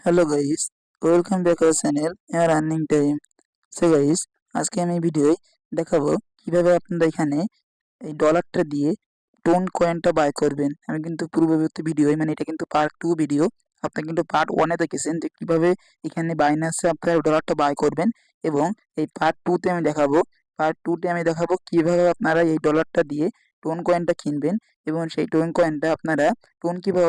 Hello guys, welcome back our channel year earning time. So guys, আজকে আমি ভিডিওয় দেখাবো কিভাবে আপনারা এখানে এই ডলারটা দিয়ে টোন কয়েনটা বাই করবেন। আমি কিন্তু পূর্ববর্তী ভিডিওয় মানে এটা কিন্তু পার্ট 2 ভিডিও। আপনারা কিন্তু পার্ট 1 এ দেখেছেন যে কিভাবে এখানে বাইন্যান্সে আপনারা ডলারটা বাই করবেন, এবং এই পার্ট 2 তে আমি দেখাবো কিভাবে আপনারা এই ডলারটা দিয়ে টোন কয়েনটা কিনবেন এবং সেই টোন কয়েনটা আপনারা টোন কিভাবে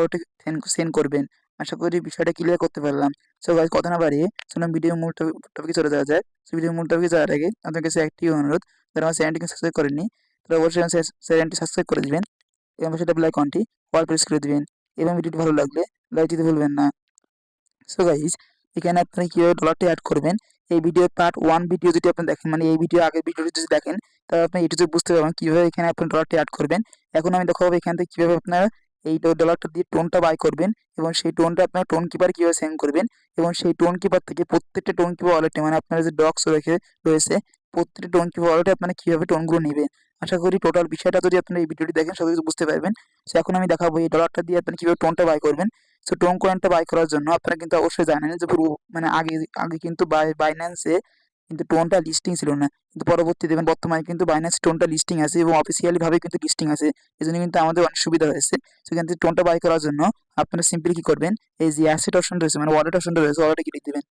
সেন্ড করবেন। আশা করি বিষয়টা ক্লিয়ার করতে পারলাম। সো গাইস, কথা না বাড়িয়ে চলুন ভিডিও মূল টপিকে চলে যাওয়া যায়। সো ভিডিও মূল টপিকে যাওয়ার আগে আপনাদের কাছে একটি অনুরোধ, যারা আমার চ্যানেলটিকে সাবস্ক্রাইব করেননি তারা অবশ্যই আমার চ্যানেলটি সাবস্ক্রাইব করে দিবেন এবং সেটা বেল আইকনটি অল প্রেস করে দিবেন, এবং ভিডিওটি ভালো লাগলে লাইক দিতে ভুলবেন না। সো গাইস, এখানে আপনারা কিভাবে ডলারটি অ্যাড করবেন এই ভিডিওর পার্ট 1 ভিডিও যদি আপনি দেখেন, মানে এই ভিডিও আগের ভিডিওটি যদি দেখেন, তাহলে আপনি এটুকু বুঝতে পারবেন কিভাবে এখানে আপনি ডলারটি অ্যাড করবেন। এখন আমি দেখাবো এখান থেকে কিভাবে আপনারা এই ডলারটা দিয়ে টোনটা বাই করবেন এবং সেই টোনটা আপনার টোন কিপার কিভাবে সেন্ড করবেন, এবং সেই টোন কিপার থেকে প্রত্যেকটা টোন কিপার ওয়ালেটে, মানে আপনার যে ডক্স রয়েছে প্রত্যেকটা টোন কিপার ওয়ালেটে আপনারা কিভাবে টোনগুলো নেবেন। আশা করি টোটাল বিষয়টা যদি আপনারা এই ভিডিওটি দেখেন সব কিছু বুঝতে পারবেন। সো এখন আমি দেখাবো এই ডলারটা দিয়ে আপনি কিভাবে টোনটা বাই করবেন। সো টোন কয়েনটা বাই করার জন্য আপনারা কিন্তু অবশ্যই জানেন যে পুরো মানে আগে আগে কিন্তু বাইন্যান্সে কিন্তু টোনটা লিস্টিং ছিল না, কিন্তু পরবর্তীতে বর্তমানে কিন্তু বাইন্যান্স টোনটা লিস্টিং আছে এবং অফিসিয়ালি ভাবে কিন্তু লিস্টিং আছে। এই জন্য কিন্তু আমাদের অনেক সুবিধা হয়েছে। সেখান থেকে টোনটা বাই করার জন্য আপনারা সিম্পলি কি করবেন, এই যে অ্যাসেট অপশন রয়েছে মানে ওয়ালেট অপশনটা রয়েছে, ওয়ালেটে ক্লিক দিবেন।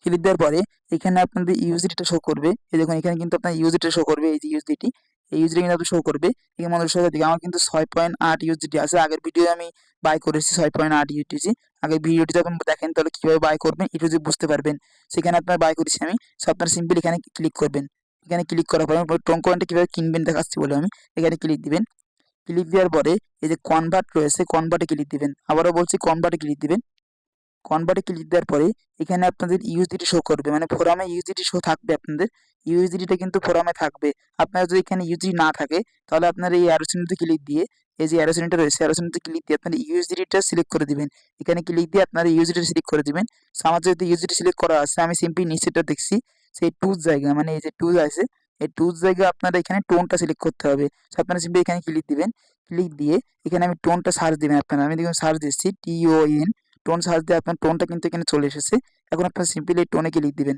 ক্লিক দেওয়ার পরে এখানে আপনাদের ইউএসডিটি শো করবে। এই দেখুন এখানে কিন্তু আপনার ইউএসডিটি শো করবে, এই যে ইউএসডিটি, এই ইউএসডি কিন্তু আপনার শো করবে। এখানে মনে শো দিকে আমার কিন্তু 6.8 ইউএসডিটি আছে। আগের ভিডিও আমি বাই করেছি 6.8 ইউএসডিটি। আগের ভিডিওটি যখন দেখেন তাহলে কিভাবে বাই করবেন একটু যদি বুঝতে পারবেন। সেখানে আপনার বাই করেছি আমি। সো আপনারা সিম্পলি এখানে ক্লিক করবেন। এখানে ক্লিক করার পরে টোন কয়েনটা কিভাবে কিনবেন দেখাচ্ছি বলে আমি এখানে ক্লিক দিবেন। ক্লিক দেওয়ার পরে এই যে কনভার্ট রয়েছে, কনভার্টে ক্লিক দিবেন। আবারও বলছি কনভার্টে ক্লিক দিবেন। কনভার্টে ক্লিক দেওয়ার পরে এখানে আপনাদের ইউএসডিটি শো করবে, মানে ফোরামে ইউএসডিটি শো থাকবে। আপনাদের ইউএসডিটা কিন্তু ফোরামে থাকবে। আপনার যদি এখানে ইউএসডি না থাকে তাহলে আপনার এই অ্যারো চিহ্নতে ক্লিক দিয়ে, এই যে অ্যারো চিহ্নটা রয়েছে অ্যারো চিহ্নতে ক্লিক দিয়ে আপনার ইউএসডিটা সিলেক্ট করে দিবেন। এখানে ক্লিক দিয়ে আপনার ইউএসডিটা সিলেক্ট করে দিবেন। সো আমার যেহেতু ইউএসডিটি সিলেক্ট করা আছে, আমি সিম্পলি নিচেটা দেখছি সেই টুজ জায়গা, মানে এই যে টুজ আছে এই টুজ জায়গা আপনারা এখানে টোনটা সিলেক্ট করতে হবে। সো আপনারা সিম্পলি এখানে ক্লিক দিবেন। ক্লিক দিয়ে এখানে আমি টোনটা সার্চ দিবেন। আপনারা আমি দেখুন সার্চ দিচ্ছি TON, টোন সার্চ দিয়ে আপনার টোনটা কিন্তু এখানে চলে এসেছে। এখন আপনার সিম্পলি এই টোনে ক্লিক দিবেন।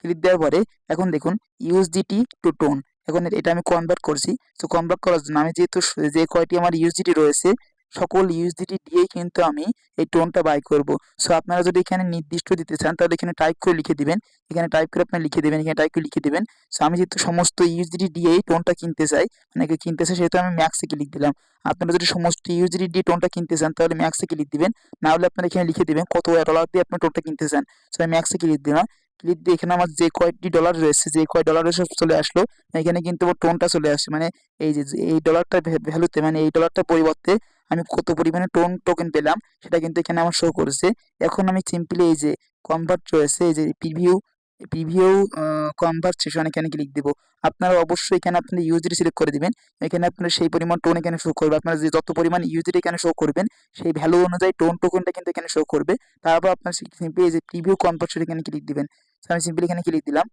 ক্লিক দেওয়ার পরে এখন দেখুন ইউএসডিটি টু টোন, এখন এটা আমি কনভার্ট করছি। সো কনভার্ট করার জন্য আমি যেহেতু যে কয়টি আমার ইউএসডিটি রয়েছে সকল ইউএসডিটি দিয়েই কিন্তু আমি এই টোনটা বাই করব। সো আপনারা যদি এখানে নির্দিষ্ট দিতে চান তাহলে এখানে টাইপ করে লিখে দিবেন। এখানে টাইপ করে আপনি লিখে দেবেন, এখানে টাইপ করে লিখে দিবেন। সো আমি যেহেতু সমস্ত ইউএসডিটি দিয়েই টোনটা কিনতে চাই, মানে কিনতে চাই, সেহেতু আমি ম্যাক্সে ক্লিক দিলাম। আপনারা যদি সমস্ত ইউএসডিটি দিয়ে টোনটা কিনতে চান তাহলে ম্যাক্সে ক্লিক দিবেন। না হলে আপনারা এখানে লিখে দিবেন কত ডলার দিয়ে আপনি টোনটা কিনতে চান। সো আমি ম্যাক্সে ক্লিক দিলাম। ক্লিক দিয়ে এখানে আমার যে কয়টি ডলার রয়েছে, যে কয় ডলার রয়েছে চলে আসলো। এখানে কিন্তু টোনটা চলে আসছে, মানে এই যে এই ডলারটা ভ্যালুতে, মানে এই ডলারটার পরিবর্তে আমি কত পরিমাণে টোকেন পেলাম সেটা কিন্তু এখানে আমার শো করেছে। এখন আমি সিম্পলি এই যে কনভার্ট রয়েছে, এই যে প্রিভিউ কনভার্সেশন, এখানে ক্লিক দিব। আপনারা অবশ্যই এখানে আপনাদের ইউএসডি সিলেক্ট করে দিবেন। এখানে আপনার সেই পরিমাণ টোন এখানে শো করবে। আপনারা যে যত পরিমাণ ইউএসডি এখানে শো করবেন সেই ভ্যালু অনুযায়ী টোকেনটা কিন্তু এখানে শো করবে। তারপর আপনার সিম্পলি এই যে প্রিভিউ কনভার্সেশন এখানে ক্লিক দিবেন। আমি সিম্পলি এখানে ক্লিক দিলাম।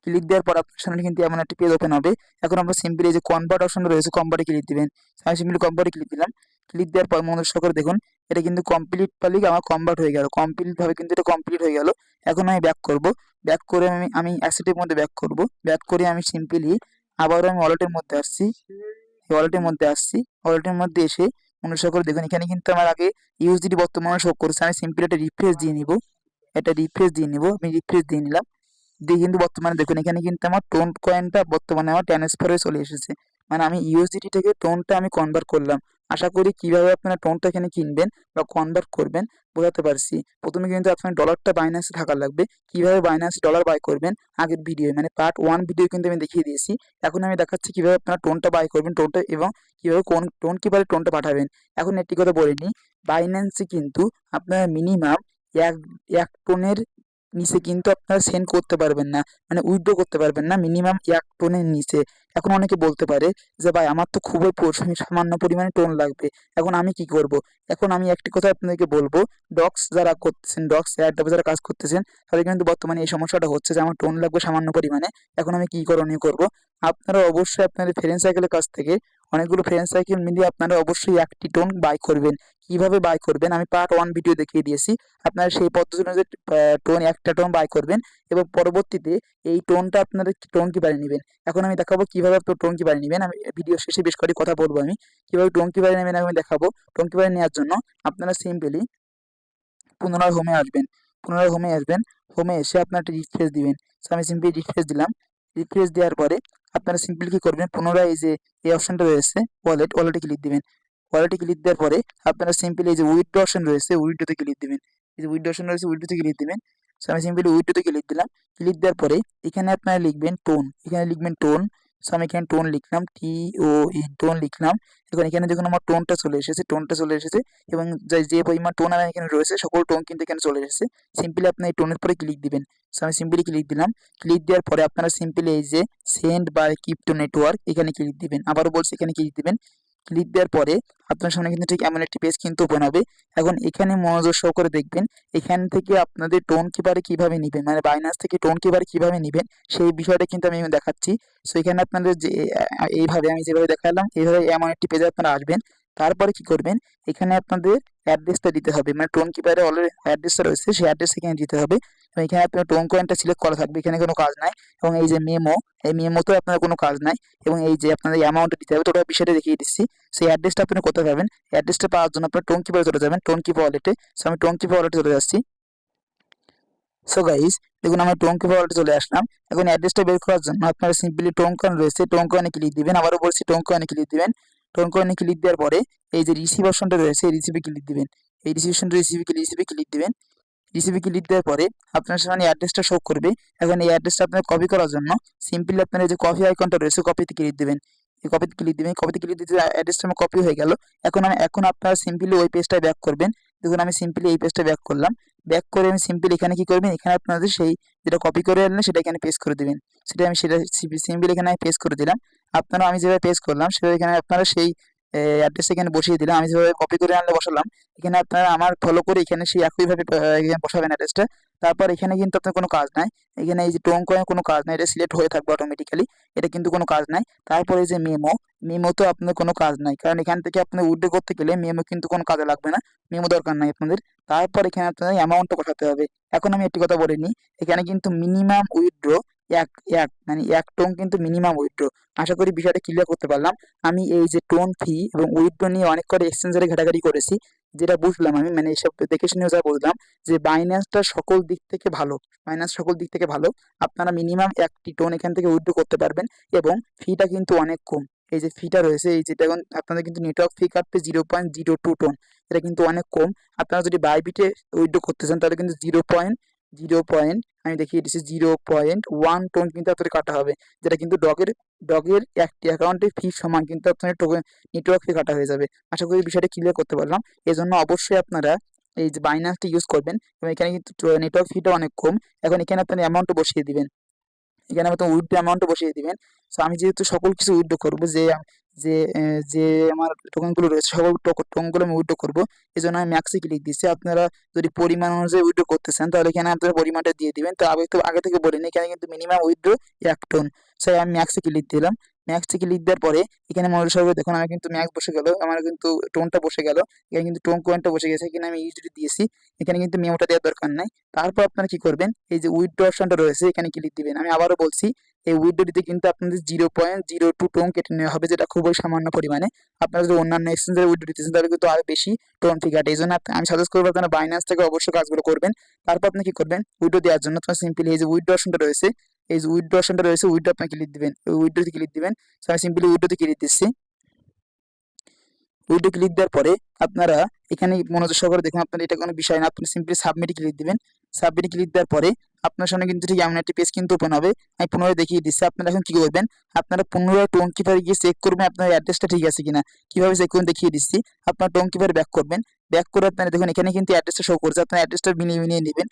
ক্লিক দেওয়ার পর আপনার সামনে কিন্তু এমন একটি পেজ ওপেন হবে। এখন আমরা সিম্পলি এই যে কনভার্ট অপশন রয়েছে কনভার্টে ক্লিক দিবেন। আমি সিম্পলি কনভার্টে ক্লিক দিলাম। ক্লিক দেওয়ার পর মনোযোগ করে দেখুন এটা কিন্তু কমপ্লিটলি আমার কনভার্ট হয়ে গেল, কমপ্লিট ভাবে কিন্তু এটা কমপ্লিট হয়ে গেল। এখন আমি ব্যাক করব। ব্যাক করে আমি অ্যাসেটের মধ্যে ব্যাক করব। ব্যাক করে আমি সিম্পলি আবারও আমি ওয়ালেটের মধ্যে আসছি। ওয়ালেটের মধ্যে আসছি। ওয়ালেটের মধ্যে এসে মনোযোগ করে দেখুন এখানে কিন্তু আমার আগে ইউএসডিটি বর্তমানে শো করছে। আমি সিম্পলি এটা রিফ্রেশ দিয়ে নিব। এটা রিফ্রেশ দিয়ে নিব। আমি রিফ্রেশ দিয়ে নিলাম। দিয়ে কিন্তু বর্তমানে দেখুন এখানে কিন্তু আমার টোন কয়েনটা বর্তমানে আমার ট্রান্সফার হয়ে চলে এসেছে। মানে আমি ইউএসডিটি থেকে টোনটা আমি কনভার্ট করলাম। আশা করি কিভাবে আপনারা টোনটা এখানে কিনবেন বা কনভার্ট করবেন বোঝাতে পারছি। প্রথমে কিন্তু আপনার ডলারটা বাইন্যান্সে থাকা লাগবে। কিভাবে বাইন্যান্সে ডলার বাই করবেন আগের ভিডিও, মানে পার্ট 1 ভিডিও কিন্তু আমি দেখিয়ে দিয়েছি। এখন আমি দেখাচ্ছি কিভাবে আপনারা টোনটা বাই করবেন, টোনটা, এবং কিভাবে কোন টোন কিভাবে টোনটা পাঠাবেন। এখন একটি কথা বলে নিই, বাইন্যান্সে কিন্তু আপনারা মিনিমাম এক এক টোনের নিচে কিন্তু আপনারা সেন্ড করতে পারবেন না, মানে উইথড্র করতে পারবেন না মিনিমাম 1 টোনের নিচে। এখন অনেকে বলতে পারে যে ভাই আমার তো খুবই সামান্য পরিমাণে টোন লাগবে, এখন আমি কি করব? এখন আমি একটি কথা আপনাদেরকে বলবো, ডক্স যারা করতেছেন, ডক্স এয়ারড্রপে যারা কাজ করতেছেন তাদের কিন্তু বর্তমানে এই সমস্যাটা হচ্ছে যে আমার টোন লাগবে সামান্য পরিমাণে। এখন আমি কি করণীয় করব? আপনারা অবশ্যই আপনাদের ফ্রেন্ড সার্কেলের কাছ থেকে অনেকগুলো ফ্রেন্ড সার্কেল মিলিয়ে আপনারা অবশ্যই একটি টোন বাই করবেন। কিভাবে বাই করবেন আমি পার্ট 1 ভিডিও দেখিয়ে দিয়েছি। আপনারা সেই পদ্ধতি অনুযায়ী একটা টোন বাই করবেন এবং পরবর্তীতে এই টোনটা আপনারা টোন কিপারে নেবেন। এখন আমি দেখাবো কিভাবে টোন কিপারে নেবেন। আমি ভিডিও শেষে বেশ কয়েকটি কথা বলবো আমি কিভাবে টোন কিপারে নেবেন আমি দেখাবো। টোন কিপারে নেওয়ার জন্য আপনারা সিম্পলি পুনরায় হোমে আসবেন। পুনরায় হোমে আসবেন। হোমে এসে আপনার একটা রিফ্রেশ দিবেন। সো আমি সিম্পলি রিফ্রেশ দিলাম। রিফ্রেশ দেওয়ার পরে আপনারা সিম্পলি কি করবেন, পুনরায় এই যে এই অপশনটা রয়েছে ওয়ালেটে ক্লিক দিবেন। ওয়ালেটে ক্লিক দেওয়ার পরে আপনারা সিম্পলি এই যে উইথড্র অপশন রয়েছে উইথড্রতে ক্লিক দিবেন। এই যে উইথড্র অপশন রয়েছে উইথড্রতে ক্লিক দিবেন। সো আমি সিম্পলি উইথড্রতে ক্লিক দিলাম। ক্লিক দেওয়ার পরে এখানে আপনারা লিখবেন টোন। এখানে লিখবেন টোন। সো আমি এখানে টোন লিখলাম, টোন লিখলাম। এখন এখানে দেখুন আমার টোনটা চলে এসেছে এবং যে পরিমাণ টোন আমার এখানে রয়েছে সকল টোন কিন্তু এখানে চলে এসেছে। সিম্পলি আপনি এই টোনের পরে ক্লিক দিবেন। সো আমি সিম্পলি ক্লিক দিলাম। ক্লিক দেওয়ার পরে আপনারা সিম্পলি এই যে সেন্ড বাই ক্রিপ্টো নেটওয়ার্ক এখানে ক্লিক দিবেন। আবারও বলছি এখানে ক্লিক দিবেন। ক্লিক দেওয়ার পরে আপনার সামনে কিন্তু ঠিক এমন একটি পেজ কিন্তু ওপেন হবে। এখন এখানে মনোযোগ সহকারে দেখবেন। এখান থেকে আপনাদের টোন কিপারে কিভাবে নিবেন, মানে বাইন্যান্স থেকে টোন কিপারে কিভাবে নিবেন সেই বিষয়টা কিন্তু আমি দেখাচ্ছি। সো এখানে আপনাদের যে এইভাবে আমি যেভাবে দেখালাম এইভাবে এমন একটি পেজে আপনারা আসবেন। তারপরে কি করবেন, এখানে আপনাদের অ্যাড্রেসটা দিতে হবে, মানে টোন কিপারে অলরেডি অ্যাড্রেসটা রয়েছে সেই অ্যাড্রেস এখানে দিতে হবে। এবং এখানে আপনার টোন কয়েনটা সিলেক্ট করা থাকবে, এখানে কোনো কাজ নাই। এবং এই যে মেমো, এই মেমোতেও আপনার কোনো কাজ নাই। এবং এই যে আপনাদের অ্যামাউন্টটা দিতে হবে, তো ওটা বিষয়টা দেখিয়ে দিচ্ছি। সেই অ্যাড্রেসটা আপনি কোথায় পাবেন, অ্যাড্রেসটা পাওয়ার জন্য আপনার টোন কিপারে চলে যাবেন, টোন কিপার ওয়ালেটে। সো আমি টোন কিপার ওয়ালেটে চলে যাচ্ছি। সো গাইস দেখুন আমি টোন কিপার ওয়ালেটে চলে আসলাম। এখন অ্যাড্রেসটা বের করার জন্য আপনারা সিম্পলি টোন কয়েন রয়েছে টোন কয়েনে ক্লিক দিবেন। আবারও বলছি টোন কয়েনে ক্লিক দিবেন। টোন কয়েনে ক্লিক দেওয়ার পরে এই যে রিসিভ অপশনটা রয়েছে এই রিসিভে ক্লিক দিবেন। এই রিসিভে ক্লিক দিবেন। রিসিভে ক্লিক দেওয়ার পরে আপনার সামনে অ্যাড্রেসটা শো করবে। এখন এই অ্যাড্রেসটা আপনার কপি করার জন্য সিম্পলি আপনার এই যে কপি আইকনটা রয়েছে কপিতে ক্লিক দিবেন। এই কপিতে ক্লিক দিবেন। কপিতে ক্লিক দিতে অ্যাড্রেসটা আমার কপি হয়ে গেল। এখন আপনারা সিম্পলি ওই পেজটায় ব্যাক করবেন। দেখুন আমি সিম্পলি এই পেজটা ব্যাক করলাম। ব্যাক করে আমি সিম্পলি এখানে কি করবেন, এখানে আপনাদের সেই যেটা কপি করে আনলেন সেটা এখানে পেস্ট করে দিবেন। সেটা সিম্পলি এখানে পেস্ট করে দিলাম। আপনারা আমি যেভাবে পেস্ট করলাম সেভাবে এখানে আপনারা সেই অ্যাড্রেস এখানে বসিয়ে দিলাম। আমি যেভাবে কপি করে আনলে বসালাম এখানে আপনারা আমার ফলো করে এখানে সেই একইভাবে এখানে বসাবেন অ্যাড্রেসটা। তারপর এখানে কিন্তু আপনার কোনো কাজ নাই। এখানে এই যে টোন কয়েন কোনো কাজ নাই, এটা সিলেক্ট হয়ে থাকবে অটোমেটিক্যালি। এটা কিন্তু কোনো কাজ নাই। তারপরে এই যে মেমো তো আপনার কোনো কাজ নাই, কারণ এখান থেকে আপনি উইথড্র করতে গেলে মেমো কিন্তু কোনো কাজে লাগবে না। মেমো দরকার নাই আপনাদের। তারপর এখানে আপনাদের অ্যামাউন্টটা বসাতে হবে। এখন আমি একটি কথা বলে নিই, এখানে কিন্তু মিনিমাম উইথড্র এক এক মানে এক টোন কিন্তু মিনিমাম উইথড্র। আশা করি বিষয়টা ক্লিয়ার করতে পারলাম। আমি এই যে টোন ফি এবং উইথড্র নিয়ে অনেক করে এক্সচেঞ্জারে ঘাটাঘাটি করেছি। যেটা বুঝলাম আমি, মানে এসব দেখে শুনে যা বুঝলাম যে বাইন্যান্সটা সকল দিক থেকে ভালো। বাইন্যান্স সকল দিক থেকে ভালো। আপনারা মিনিমাম একটি টোন এখান থেকে উইথড্র করতে পারবেন এবং ফিটা কিন্তু অনেক কম। এই যে ফিটা রয়েছে এই যেটা এখন আপনাদের কিন্তু নেটওয়ার্ক ফি কাটবে 0.02 টোন। এটা কিন্তু অনেক কম। আপনারা যদি বাইবিটে উইথড্র করতে চান তাহলে কিন্তু আমি দেখিয়ে দিচ্ছি 0.1 টোন কিন্তু আপনাদের কাটা হবে। যেটা কিন্তু ডগের একটি অ্যাকাউন্টের ফি সমান কিন্তু আপনার নেটওয়ার্ক ফি কাটা হয়ে যাবে। আশা করি বিষয়টা ক্লিয়ার করতে পারলাম। এজন্য অবশ্যই আপনারা এই যে বাইন্যান্সটা ইউজ করবেন এবং এখানে কিন্তু নেটওয়ার্ক ফিটা অনেক কম। এখন এখানে আপনার অ্যামাউন্টটা বসিয়ে দিবেন। এখানে মতো উইথড্র অ্যামাউন্টটা বসিয়ে দিবেন। সো আমি যেহেতু সকল কিছু উইথড্র করবো, যে যে আমার টোকেনগুলো রয়েছে সকল টোকেনগুলো আমি উইথড্র করবো, এই জন্য আমি ম্যাক্সে ক্লিক দিচ্ছি। আপনারা যদি পরিমাণ অনুযায়ী উইথড্র করতে চান তাহলে এখানে আপনারা পরিমাণটা দিয়ে দিবেন। তো আগে থেকে বলে নিই এখানে কিন্তু মিনিমাম উইথড্র 1 টোন। সো আমি ম্যাক্সে ক্লিক দিলাম। ম্যাক্সে ক্লিক দেওয়ার পরে এখানে মনোযোগ সহকারে দেখুন আমার কিন্তু ম্যাক্স বসে গেল, আমার কিন্তু টোনটা বসে গেল। এখানে কিন্তু টোন কয়েনটা বসে গেছে, এখানে আমি ইউএসডি দিয়েছি। এখানে কিন্তু মেমোটা দেওয়ার দরকার নাই। তারপর আপনারা কি করবেন, এই যে উইথড্র অপশনটা রয়েছে এখানে ক্লিক দিবেন। আমি আবারও বলছি এই উইথড্র দিতে কিন্তু আপনাদের 0.02 টোন কেটে নেওয়া হবে, যেটা খুবই সামান্য পরিমাণে। আপনারা যদি অন্যান্য এক্সচেঞ্জের উইথড্র দিতেছেন তাহলে কিন্তু আরো বেশি টোন ফি কাটে। এই জন্য আমি সাজেস্ট করবো আপনারা বাইন্যান্স থেকে অবশ্যই কাজগুলো করবেন। তারপর আপনি কি করবেন, উইথড্র দেওয়ার জন্য আপনার সিম্পলি এই যে উইথড্র অপশনটা রয়েছে এই যে উইথড্র অপশনটা রয়েছে উইথড্র আপনি ক্লিক দিবেন। উইথড্রতে ক্লিক দিবেন। সো আমি সিম্পলি উইথড্রতে ক্লিক দিচ্ছি। উইথড্র ক্লিক দেওয়ার পরে আপনারা এখানে মনোযোগ সহকারে দেখুন, আপনার এটা কোনো বিষয় না, আপনি সিম্পলি সাবমিটে ক্লিক দিবেন। সাবমিটে ক্লিক দেওয়ার পরে আপনার সামনে কিন্তু ঠিক এমন একটি পেজ কিন্তু ওপেন হবে। আমি পুনরায় দেখিয়ে দিচ্ছি। আপনারা এখন কি করবেন, আপনারা পুনরায় টোন কিপারে গিয়ে চেক করবেন আপনার অ্যাড্রেসটা ঠিক আছে কিনা। কিভাবে চেক করবেন দেখিয়ে দিচ্ছি। আপনার টোন কিপারে ব্যাক করবেন। ব্যাক করে আপনারা দেখুন এখানে কিন্তু অ্যাড্রেসটা শো করছে, আপনার অ্যাড্রেসটা মিলিয়ে নেবেন।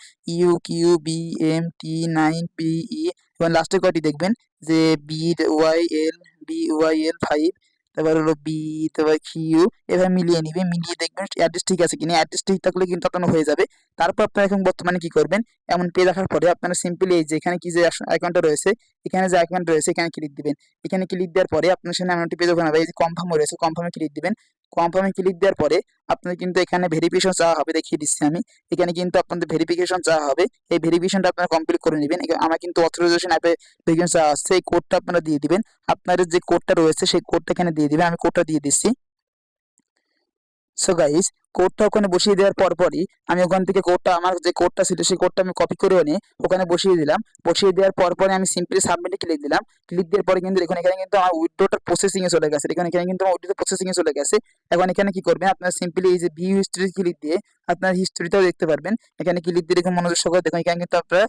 UQBMT9BE এবং লাস্টের কয়টি দেখবেন যে BYL 5 তারপর হলো বি, তারপর কিউ, এভাবে মিলিয়ে নিবে, মিলিয়ে দেখবেন অ্যাড্রেস ঠিক আছে কিনা। অ্যাড্রেস ঠিক থাকলে কিন্তু আপনার হয়ে যাবে। তারপর আপনারা এখন বর্তমানে কি করবেন, এমন পেজ আসার পরে আপনারা সিম্পলি এই যে এখানে কি যে আইকনটা রয়েছে, এখানে যে আইকনটা রয়েছে এখানে ক্লিক দিবেন। এখানে ক্লিক দেওয়ার পরে আপনার সামনে এমন একটি পেজ ওপেন হবে, এই যে কনফার্ম রয়েছে, কনফার্মে ক্লিক দিবেন। কনফার্মে ক্লিক দেওয়ার পরে আপনার কিন্তু এখানে ভেরিফিকেশন চাওয়া হবে, দেখিয়ে দিচ্ছি আমি। এখানে কিন্তু আপনাদের ভেরিফিকেশন চাওয়া হবে, এই ভেরিফিকেশনটা আপনারা কমপ্লিট করে নেবেন। আমার কিন্তু অথরাইজেশন অ্যাপে ভেরিফিকেশন চাওয়া আসছে, এই কোডটা আপনারা দিয়ে দিবেন। আপনাদের যে কোডটা রয়েছে সেই কোডটা এখানে দিয়ে দিবেন, আমি কোডটা দিয়ে দিচ্ছি। সো গাইস, কোডটা ওখানে বসিয়ে দেওয়ার পরই আমি ওখান থেকে কোডটা, আমার যে কোডটা ছিল সেই কোডটা আমি কপি করে এনে ওখানে বসিয়ে দিলাম। বসিয়ে দেওয়ার পরে আমি সিম্পলি সাবমিটে ক্লিক দিলাম। ক্লিক দেওয়ার পরে কিন্তু দেখুন এখানে কিন্তু আমার উইথড্রটা প্রসেসিং এ চলে গেছে। এখানে এখানে কিন্তু আমার উইথড্রটা প্রসেসিং এ চলে গেছে। এখন এখানে কি করবেন, আপনারা সিম্পলি এই যে ভিউ হিস্ট্রি ক্লিক দিয়ে আপনার হিস্ট্রিটাও দেখতে পারবেন। এখানে ক্লিক দিয়ে দেখুন, মনোযোগ সহকারে দেখুন, এখানে কিন্তু আপনারা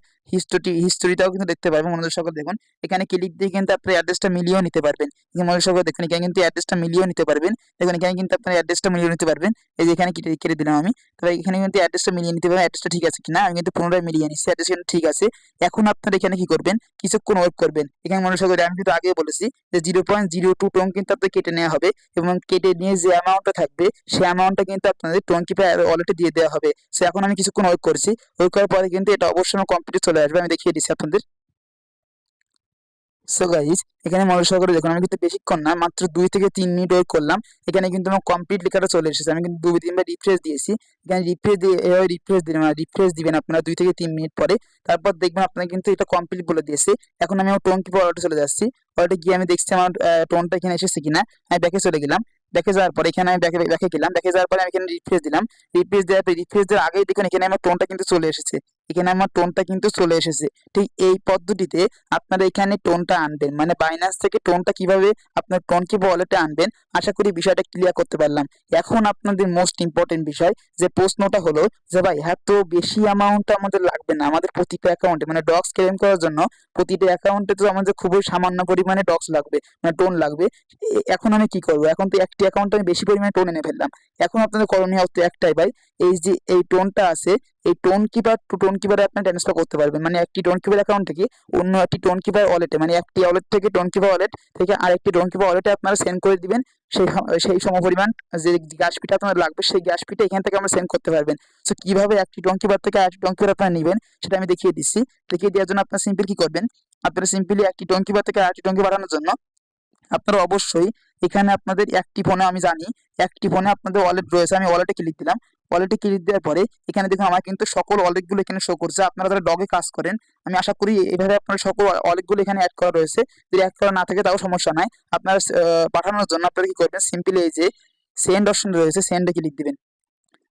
হিস্ট্রিটাও কিন্তু দেখতে পারবেন। মনোযোগ সহকারে দেখুন, এখানে ক্লিক দিয়ে কিন্তু আপনার অ্যাড্রেসটা মিলিয়েও নিতে পারবেন। মনোযোগ সহকারে দেখুন, এখানে কিন্তু অ্যাড্রেসটা মিলিয়েও নিতে পারবেন। দেখুন এখানে কিন্তু আপনার অ্যাড্রেসটা মিলিয়ে নিতে পারবেন। এই যে এখানে কেটে দিলাম আমি। তবে এখানে কিন্তু অ্যাড্রেসটা মিলিয়ে নিতে পারবেন, অ্যাড্রেসটা ঠিক আছে কিনা। আমি কিন্তু পুনরায় মিলিয়ে নিচ্ছি, অ্যাড্রেস কিন্তু ঠিক আছে। এখন আপনারা এখানে কি করবেন, কিছুক্ষণ ওয়েট করবেন। এখানে মনে করি আমি কিন্তু আগে বলেছি যে 0.02 টোন কিন্তু আপনাদের কেটে নেওয়া হবে, এবং কেটে নিয়ে যে অ্যামাউন্টটা থাকবে সেই অ্যামাউন্টটা কিন্তু আপনাদের টোন কিপার ওয়ালেটে দিয়ে দেওয়া হবে। সো এখন আমি কিছুক্ষণ ওয়েট করছি, ওয়েট করার পরে কিন্তু এটা অবশ্যই কমপ্লিট চলে আসবে। আমি দেখিয়ে দিচ্ছি আপনাদের। সো গাইজ, এখানে মনোযোগ সহকারে দেখুন, আমি কিন্তু বেশিক্ষণ না, মাত্র 2 থেকে 3 মিনিট ওয়েট করলাম। এখানে কিন্তু আমার কমপ্লিট লেখাটা চলে এসেছে। আমি কিন্তু 2-3 বার রিফ্রেশ দিয়েছি। এখানে রিফ্রেশ দিয়ে এভাবে রিফ্রেশ দিবেন, রিফ্রেশ দিবেন আপনারা 2 থেকে 3 মিনিট পরে। তারপর দেখবেন আপনার কিন্তু এটা কমপ্লিট বলে দিয়েছে। এখন আমি আমার টোন কিপার ওয়ালেটে চলে যাচ্ছি। ওয়ালেটে গিয়ে আমি দেখছি আমার টোনটা এখানে এসেছে কিনা। আমি ব্যাকে চলে গেলাম। ব্যাকে যাওয়ার পরে এখানে আমি ব্যাকে গেলাম। ব্যাকে যাওয়ার পরে আমি এখানে রিফ্রেশ দিলাম। রিফ্রেশ দেওয়ার আগেই দেখুন এখানে আমার টোনটা কিন্তু চলে এসেছে। এখানে আমার টোনটা কিন্তু চলে এসেছে। ঠিক এই পদ্ধতিতে আপনারা এখানে টোনটা আনবেন, মানে বাইন্যান্স থেকে টোনটা কিভাবে আপনার টোন কিপার ওয়ালেটে আনবেন। আশা করি বিষয়টা ক্লিয়ার করতে পারলাম। এখন আপনাদের মোস্ট ইম্পর্টেন্ট বিষয় যে প্রশ্নটা হলো যে ভাই এত বেশি অ্যামাউন্ট আমাদের লাগবে না, আমাদের প্রতিটা অ্যাকাউন্টে মানে ডক্স ক্লেম করার জন্য প্রতিটা অ্যাকাউন্টে তো আমাদের খুবই সামান্য পরিমাণে ডক্স লাগবে, মানে টোন লাগবে। এখন আমি কি করবো, এখন তো একটি অ্যাকাউন্টে আমি বেশি পরিমাণে টোন এনে ফেললাম। এখন আপনাদের করণীয় হচ্ছে একটাই ভাই, এই যে এই টোনটা আছে এই টোন কিপার টু টোন কিপারে আপনি ট্রান্সফার করতে পারবেন। মানে একটি টোন কিপার অ্যাকাউন্ট থেকে অন্য একটি টোন কিপার ওয়ালেটে, মানে একটি ওয়ালেট থেকে টোন কিপার ওয়ালেট থেকে আরেকটি টোন কিপার ওয়ালেটে আপনারা সেন্ড করে দিবেন। সেই সমপরিমাণ যে গ্যাস ফিটা আপনার লাগবে সেই গ্যাস ফিটা এখান থেকে আমরা সেন্ড করতে পারবেন। সো কিভাবে একটি টোন কিপার থেকে আরেকটি টোন কিপার আপনারা নেবেন সেটা আমি দেখিয়ে দিচ্ছি। দেখিয়ে দেওয়ার জন্য আপনারা সিম্পল কি করবেন, আপনারা সিম্পলি একটি টোন কিপার থেকে আরেকটি টোন কিপার পাঠানোর জন্য আপনারা অবশ্যই এখানে আপনাদের একটি ফোনে, আমি জানি একটি ফোনে আপনাদের ওয়ালেট রয়েছে, আমি ওয়ালেটে ক্লিক দিলাম। ওয়ালেটে ক্লিক দেওয়ার পরে এখানে দেখুন আমার কিন্তু সকল ওয়ালেটগুলো এখানে শো করছে। আপনারা যারা ডগে কাজ করেন আমি আশা করি এভাবে আপনার সকল ওয়ালেটগুলো এখানে অ্যাড করা রয়েছে। যদি অ্যাড করা না থাকে তাও সমস্যা নাই। আপনারা পাঠানোর জন্য আপনারা কি করবেন, সিম্পলি এই যে সেন্ড অপশন রয়েছে সেন্ডে ক্লিক দিবেন।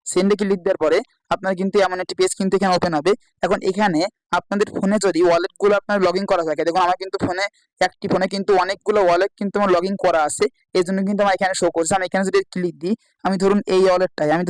সেন্ডে ক্লিক দেওয়ার পরে আপনার কিন্তু এমন একটি পেজ কিন্তু এখানে ওপেন হবে। এখন এখানে আপনাদের ফোনে যদি ওয়ালেটগুলো আপনার লগ ইন করা থাকে, দেখুন আমার কিন্তু ফোনে একটি ফোনে কিন্তু অনেকগুলো ওয়ালেট কিন্তু আমার লগ ইন করা আছে, এই জন্য কিন্তু আমার এখানে শো করছে। আমি এখানে যদি ক্লিক দিই, আমি ধরুন এই ওয়ালেটটাই আমি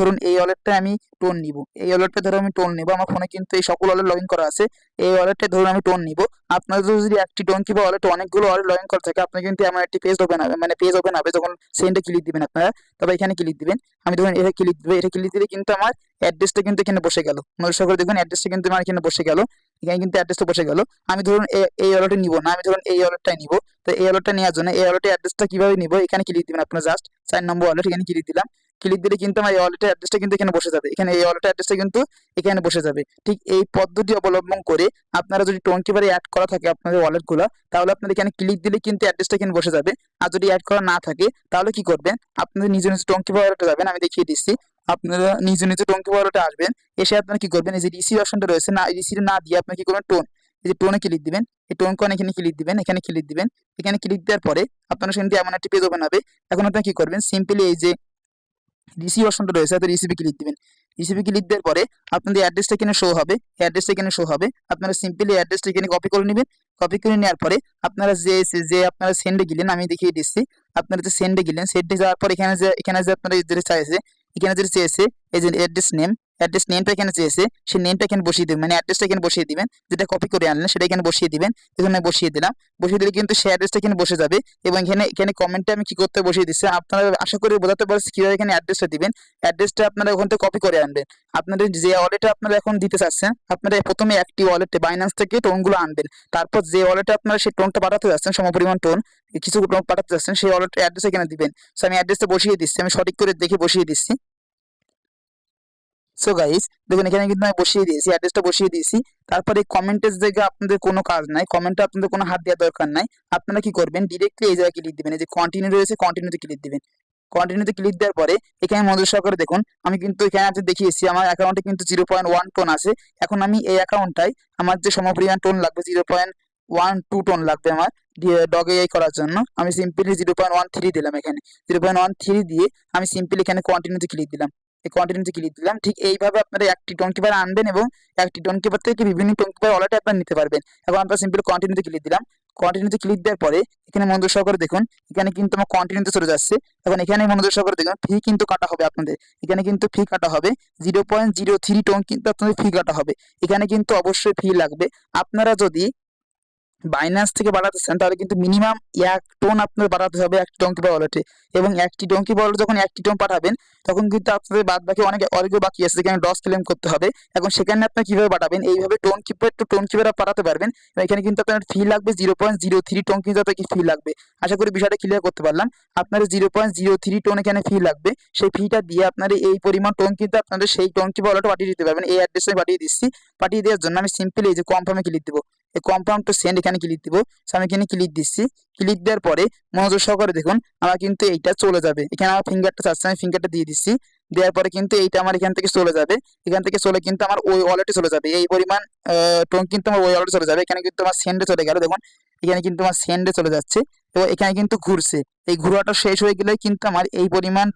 টোন নিব, এই ওয়ালেটটা ধরুন আমি টোন নিব। আমার ফোনে কিন্তু এই সকল ওয়ালেট লগ ইন করা আছে, এই ওয়ালেটটা ধরুন আমি টোন নিব। আপনাদের যদি একটি টোন কিংবা ওয়ালেটে অনেকগুলো ওয়ালেট লগ ইন করা থাকে, আপনার কিন্তু এমন একটি পেজ ওপেন হবে, মানে পেজ ওপেন হবে যখন সেন্ডে ক্লিক দিবেন আপনারা। তবে এখানে ক্লিক দিবেন, আমি ধরুন এটা ক্লিক দিবে, এটা ক্লিক দিলে কিন্তু আমার অ্যাড্রেসটা কিন্তু এখানে বসে গেল। মনোযোগ করে দেখুন অ্যাড্রেসটা কিন্তু আমার এখানে বসে গেল। এখানে কিন্তু অ্যাড্রেসটা বসে গেল। আমি ধরুন এই ওয়ালেটে নিব না, আমি ধরুন এই ওয়ালেটটাই নিব। তো এই ওয়ালেটটা নেওয়ার জন্য এই ওয়ালেটের অ্যাড্রেসটা কিভাবে নিব, এখানে ক্লিক দিবেন আপনার জাস্ট 4 নম্বর ওয়ালেট, এখানে ক্লিক দিলাম। ক্লিক দিলে কিন্তু আমার এই ওয়ালেটের অ্যাড্রেসটা কিন্তু এখানে বসে যাবে, এখানে এই ওয়ালেটের অ্যাড্রেসটা কিন্তু এখানে বসে যাবে। ঠিক এই পদ্ধতি অবলম্বন করে আপনারা যদি টোন কিপারে অ্যাড করা থাকে আপনাদের ওয়ালেটগুলো, তাহলে আপনাদের এখানে ক্লিক দিলে কিন্তু অ্যাড্রেসটা এখানে বসে যাবে। আর যদি অ্যাড করা না থাকে তাহলে কি করবেন, আপনাদের নিজে নিজে টোন কিপার ওয়ালেটে যাবেন, আমি দেখিয়ে দিচ্ছি। আপনারা নিজে নিজে টোন কিপার ওয়ালেটে আসবেন, এসে আপনারা কি করবেন, এই যে রিসিভ অপশনটা রয়েছে না, রিসিভ না দিয়ে আপনি কি করবেন টোন, এই যে টোনে ক্লিক দিবেন। এই টোন কোন এখানে ক্লিক দিবেন, এখানে ক্লিক দিবেন। এখানে ক্লিক দেওয়ার পরে আপনার সেখানে এমন একটি পেজ ওপেন হবে। এখন আপনি কি করবেন, সিম্পলি এই যে রিসিভ অপশনটা রয়েছে তো রিসিভে ক্লিক দিবেন। রিসিভে ক্লিক দেওয়ার পরে আপনাদের অ্যাড্রেসটা এখানে শো হবে, অ্যাড্রেসটা এখানে শো হবে। আপনারা সিম্পলি অ্যাড্রেসটা এখানে কপি করে নেবেন। কপি করে নেওয়ার পরে আপনারা যে আপনারা সেন্ডে গেলেন, আমি দেখিয়ে দিচ্ছি। আপনারা যে সেন্ডে গেলেন, সেন্ডে যাওয়ার পর এখানে যে আপনারা যে চাইছে, এখানে যে চেয়েছে এই যে অ্যাড্রেস নেম, অ্যাড্রেস নেমটা এখানে চেয়েছে, সেই নেমটা এখানে বসিয়ে দেবেন, মানে অ্যাড্রেসটা এখানে বসিয়ে দিবেন, যেটা কপি করে আনলেন সেটা এখানে বসিয়ে দিবেন। এখানে বসিয়ে দিলাম, বসিয়ে দিলে কিন্তু সেই অ্যাড্রেসটা এখানে বসে যাবে। এবং এখানে এখানে কমেন্টে আমি কি করতে বসিয়ে দিচ্ছি, আপনারা আশা করি বোঝাতে পারছি কিভাবে এখানে অ্যাড্রেসটা দিবেন। অ্যাড্রেসটা আপনারা ওখান থেকে কপি করে আনবেন। আপনাদের যে ওয়ালেটে আপনারা এখন দিতে চাচ্ছেন, আপনারা প্রথমে একটি ওয়ালেটে বাইন্যান্স থেকে টোনগুলো আনবেন। তারপর যে ওয়ালেটে আপনারা সেই টোনটা পাঠাতে যাচ্ছেন, সমপরিমাণ টোন কিছু টোন পাঠাতে যাচ্ছেন, সেই ওয়ালেটের অ্যাড্রেস এখানে দিবেন। সো আমি অ্যাড্রেসটা বসিয়ে দিচ্ছি, আমি সঠিক করে দেখে বসিয়ে দিচ্ছি। সো গাইস দেখুন এখানে কিন্তু আমি বসিয়ে দিয়েছি, অ্যাড্রেসটা বসিয়ে দিয়েছি। তারপরে কমেন্টের জায়গায় আপনাদের কোনো কাজ নাই, কমেন্টে আপনাদের কোনো হাত দেওয়ার দরকার নাই। আপনারা কি করবেন, ডিরেক্টলি এই জায়গায় ক্লিক দিবেন, এই যে কন্টিনিউ রয়েছে কন্টিনিউতে ক্লিক দিবেন। কন্টিনিউতে ক্লিক দেওয়ার পরে এখানে মনোযোগ সহকারে দেখুন, আমি কিন্তু এখানে আপনি দেখিয়েছি আমার অ্যাকাউন্টে কিন্তু 0.1 টোন আছে। এখন আমি এই অ্যাকাউন্টটাই আমার যে সমপরিমাণ টোন লাগবে 0.12 টোন লাগবে আমার ডগে এই করার জন্য, আমি সিম্পলি 0.13 দিলাম। এখানে 0.13 দিয়ে আমি সিম্পলি এখানে কন্টিনিউতে ক্লিক দিলাম, এই কন্টিনিউতে ক্লিক দিলাম। ঠিক এইভাবে আপনারা একটি টোন কিপার আনবেন এবং একটি টোন কিপার থেকে বিভিন্ন টোন কিপার ওয়ালেটে আপনারা নিতে পারবেন। এখন আমরা সিম্পলি কন্টিনিউতে ক্লিক দিলাম। কন্টিনিউতে ক্লিক দেওয়ার পরে এখানে মনোযোগ সহকারে দেখুন, এখানে কিন্তু আমার কন্টিনিউতে চলে যাচ্ছে। এখন এখানে মনোযোগ সহকারে দেখুন, ফি কিন্তু কাটা হবে আপনাদের, এখানে কিন্তু ফি কাটা হবে 0.03 টোন কিন্তু আপনাদের ফি কাটা হবে। এখানে কিন্তু অবশ্যই ফি লাগবে। আপনারা যদি বাইন্যান্স থেকে বাড়াতে চান তাহলে কিন্তু মিনিমাম 1 টোন আপনার বাড়াতে হবে একটি ডঙ্কি ওয়ালেটে। এবং একটি ডঙ্কি ওয়ালেট যখন একটি টোন পাঠাবেন তখন কিন্তু আপনাদের বাদ বাকি অনেকগুলো বাকি আছে যেখানে ডস ক্লেম করতে হবে। এখন সেখানে আপনি কিভাবে পাঠাবেন, এইভাবে Tonkeeper to Tonkeeper পাঠাতে পারবেন। এবং এখানে কিন্তু আপনার ফি লাগবে 0.03 টোন কিন্তু আপনাকে ফি লাগবে। আশা করি বিষয়টা ক্লিয়ার করতে পারলাম। আপনার 0.03 টোন এখানে ফি লাগবে, সেই ফিটা দিয়ে আপনার এই পরিমাণ টোন কিন্তু আপনাদের সেই টোন কিপার ওয়ালেটে পাঠিয়ে দিতে পারবেন। এই অ্যাড্রেসে পাঠিয়ে দিচ্ছি। পাঠিয়ে দেওয়ার জন্য আমি সিম্পলি এই যে কনফার্মে ক্লিক দিব, এই কনফার্ম টু সেন্ড এখানে ক্লিক দিব। আমি এখানে ক্লিক দিচ্ছি। ক্লিক দেওয়ার পরে মনোযোগ সহকারে দেখুন আমার কিন্তু এইটা চলে যাবে। এখানে আমার ফিঙ্গারটা চাচ্ছে, আমি ফিঙ্গারটা দিয়ে দিচ্ছি। দেওয়ার পরে কিন্তু এইটা আমার এখান থেকে চলে যাবে। এখান থেকে চলে কিন্তু আমার ওই ওয়ালেটে চলে যাবে, এই পরিমাণ টোন কিন্তু আমার ওই ওয়ালেটে চলে যাবে। এখানে কিন্তু আমার সেন্ডে চলে গেল, দেখুন এখানে কিন্তু আমার সেন্ডে চলে যাচ্ছে এবং এখানে কিন্তু ঘুরছে। এই ঘোরাটা শেষ হয়ে গেলে কিন্তু আমার এই পরিমাণ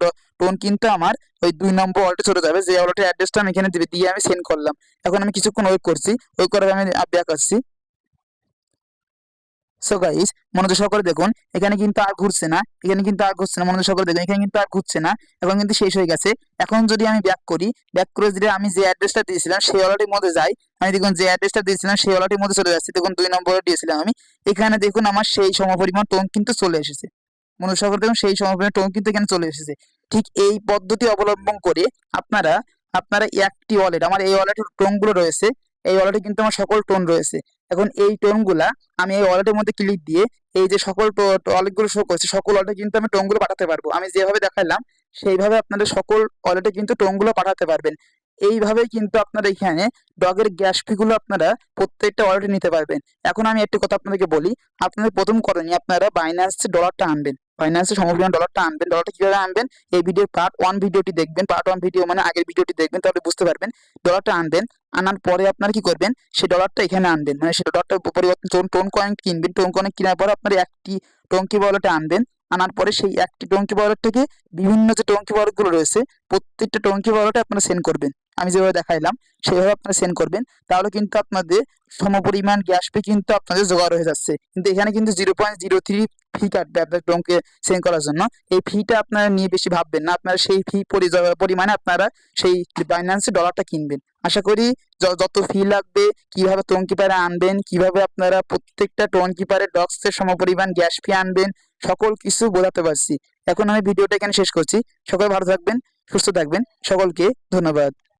টোন কিন্তু আমার ওই 2 নম্বর ওয়ালেটে চলে যাবে, যে ওয়ালেটের অ্যাড্রেসটা আমি এখানে দিয়ে আমি সেন্ড করলাম। এখন আমি কিছুক্ষণ ওয়েট করছি, ওয়েট করে আমি ব্যাক আসছি। সো গাইস মনোযোগ সহকারে দেখুন, এখানে কিন্তু আর ঘুরছে না, এখানে কিন্তু আর ঘুরছে না, মনোযোগ সহকারে দেখুন এখানে কিন্তু আর ঘুরছে না। এখন কিন্তু শেষ হয়ে গেছে। এখন যদি আমি ব্যাক করি, ব্যাক করে যদি আমি যে অ্যাড্রেসটা দিয়েছিলাম সেই ওয়ালেটের মধ্যে যাই, আমি দেখুন যে অ্যাড্রেসটা দিয়েছিলাম সেই ওয়ালেটের মধ্যে চলে যাচ্ছে। দেখুন 2 নম্বরে দিয়েছিলাম আমি, এখানে দেখুন আমার সেই সমপরিমাণ টোন কিন্তু চলে এসেছে। মনোযোগ সহকারে দেখুন সেই সমপরিমাণ টোন কিন্তু এখানে চলে এসেছে। ঠিক এই পদ্ধতি অবলম্বন করে আপনারা আপনারা একটি ওয়ালেট, আমার এই ওয়ালেটের টোনগুলো রয়েছে, এই ওয়ালেটে কিন্তু আমার সকল টোন রয়েছে। এখন এই টোনগুলা আমি এই ওয়ালেটের মধ্যে ক্লিক দিয়ে এই যে সকল ওয়ালেটগুলো শো করছে সকল ওয়ালেটে কিন্তু আমি টোনগুলো পাঠাতে পারবো। আমি যেভাবে দেখালাম সেইভাবে আপনাদের সকল ওয়ালেটে কিন্তু টোনগুলো পাঠাতে পারবেন। এইভাবেই কিন্তু আপনারা এখানে ডগের গ্যাস ফিগুলো আপনারা প্রত্যেকটা ওয়ালেটে নিতে পারবেন। এখন আমি একটি কথা আপনাদেরকে বলি, আপনাদের প্রথম করণীয় আপনারা বাইন্যান্সে ডলারটা আনবেন, বাইন্যান্সে সমপরিমাণ ডলারটা আনবেন। ডলারটা কিভাবে আনবেন, এই ভিডিওর পার্ট 1 ভিডিওটি দেখবেন, পার্ট 1 ভিডিও মানে আগের ভিডিওটি দেখবেন, তাহলে বুঝতে পারবেন। ডলারটা আনবেন, আনার পরে আপনারা কি করবেন, সেই ডলারটা এখানে আনবেন, মানে সেই ডলারটা পরিবর্তন টোন কয়েন কিনবেন। টোন কয়েন কেনার পরে আপনার একটি টঙ্কি ওয়ালেটে আনবেন। আনার পরে সেই একটি টঙ্কি ওয়ালেট থেকে বিভিন্ন যে টঙ্কি ওয়ালেট গুলো রয়েছে প্রত্যেকটা টঙ্কি ওয়ালেটে আপনারা সেন্ড করবেন। আমি যেভাবে দেখাইলাম সেভাবে আপনারা সেন্ড করবেন, তাহলে কিন্তু আপনাদের সমপরিমাণ গ্যাস পে কিন্তু আপনাদের জোগাড় হয়ে যাচ্ছে। কিন্তু এখানে কিন্তু 0.03 ফি কাটবে আপনার টোনকে সেন্ড করার জন্য। এই ফিটা আপনারা নিয়ে বেশি ভাববেন না, আপনারা সেই ফি পরিমাণে আপনারা সেই বাইন্যান্সে ডলারটা কিনবেন। আশা করি যত ফি লাগবে, কিভাবে টোন কিপারে আনবেন, কিভাবে আপনারা প্রত্যেকটা টোন কিপারে ডক্সের সমপরিমাণ গ্যাস ফি আনবেন, সকল কিছু বোঝাতে পারছি। এখন আমি ভিডিওটা এখানে শেষ করছি। সকলে ভালো থাকবেন, সুস্থ থাকবেন, সকলকে ধন্যবাদ।